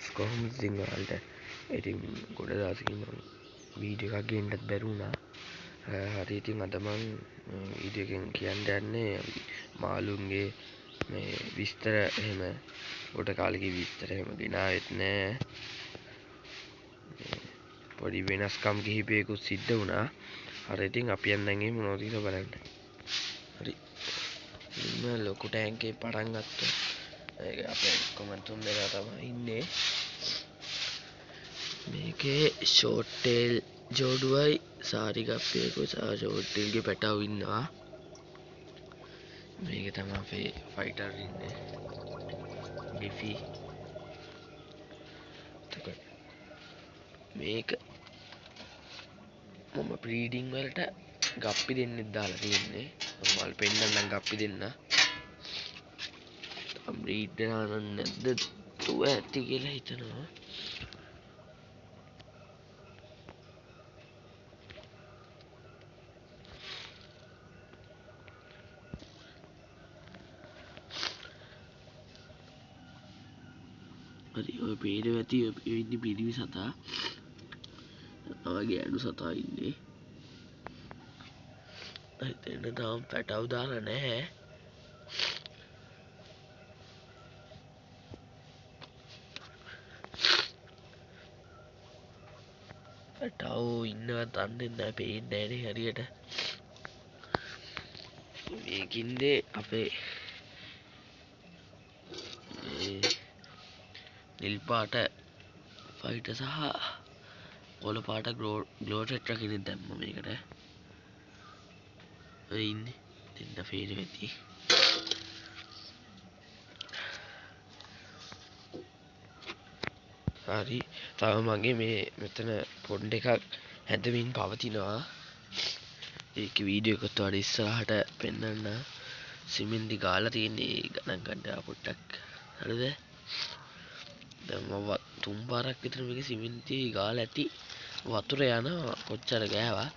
Friends කොහොමද ඉතින් ඔයාලට ඉතින් ගොඩ දවසකින් මම වීඩියෝ එකක් ගේන්නත් බැරි වුණා. හරි ඉතින් අද මම වීඩියෝ එකෙන් කියන්න යන්නේ මාළුන්ගේ මේ විස්තර එහෙම කොට කාලෙකේ විස්තර එහෙම ගෙනාවෙත් නෑ. පොඩි වෙනස්කම් කිහිපයකුත් සිද්ධ වුණා. හරි ඉතින් අපි යන්න මොනවද කියලා බලන්න. හරි. මම ලොකු ටැංකියේ පටන් ගත්තා. ඒක අපේ කොමන්ට් තුන් දෙනා තමයි ඉන්නේ. මේකේ ෂෝට් ටේල් ජෝඩුවයි සාරිගප්පියකුයි සහ ෂෝට් ටේල්ගේ පැටවු ඉන්නවා. මේක තමයි අපේ ෆයිටර් ඉන්නේ. ගෙෆි. මේක මම බ්‍රීඩින් වලට ගප්පි දෙන්නෙක් දාලා තියෙන්නේ. මල් පෙන්නන්නම් ගප්පි දෙන්න. බ්‍රීඩ් කරලා නැද්ද තුව ඇති කියලා හිතනවා. හරි ඔය පේනවා ඇති ඔය ඉන්නේ පිරිමි සතා. වගේ අඩු සතා ඉන්නේ. එතන තාම පැටව දාලා නැහැ. පැටව ඉන්නවත් දන්නේ නැහැ, පේන්නේ නැහැ හරියට. මේකින්දේ අපේ නිල් පාට ෆයිටර් සහ කොළ පාට ග්ලෝටෙට්‍රා කෙනෙක් දැම්ම මේකට. ඔය ඉන්නේ දෙන්න ෆේරෙ වෙති. හරි තව මගේ මේ මෙතන පොඩ් එකක් හැදමින් පවතිනවා. ඒක වීඩියෝ එකත් වඩා ඉස්සරහට පෙන්වන්න. සිමෙන්ති ගාලා තියෙන්නේ ගණන් ගන්න පොඩ්ඩක්. හරිද? දැන් මම තුන් පාරක් විතර මේක සිමෙන්ති ගාලා ඇති. වතුර යනවා කොච්චර ගෑවා.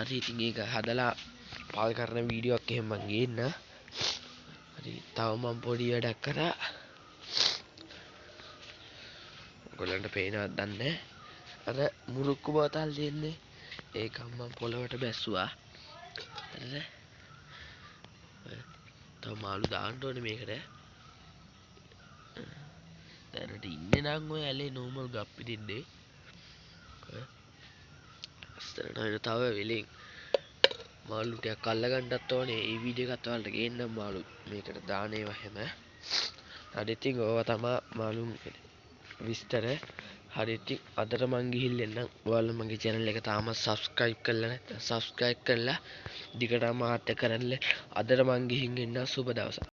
හරි ඉතින් ඒක හදලා පාල් කරන වීඩියෝ එකක් එහෙම මම ගේන්න. හරි තව මම පොඩි වැඩක් කරා. ඔයගොල්ලන්ට පේනවද දන්නේ අර මුරුක්කු බෝතල් දෙන්නේ ඒක මම පොළවට බැස්සුවා. හරිද? තව මාළු දාන්න ඕනේ මේකට. දැනට ඉන්නේ නම් ඔය ඇලේ නෝමල් ගප්පි දෙන්නේ. අස්තරට වෙන තව වෙලෙන් මාළු ටිකක් අල්ල ගන්නත් ඕනේ. ඒ වීඩියෝ එකත් ඔයාලට ගේන්නම් මාළු මේකට දාන ඒවා හැම. හරි ඉතින් ඕවා තමයි මාළුන් විස්තර. හරි ඉතින් අදට මං ගිහිල්ලා එන්නම්. ඔයාලා මගේ channel එක තාමත් subscribe කරලා නැත්නම් subscribe කරලා දිගටම මාත් එක්ක කරන්න. අදට මං ගිහින් එන්නම්. සුබ දවසක්.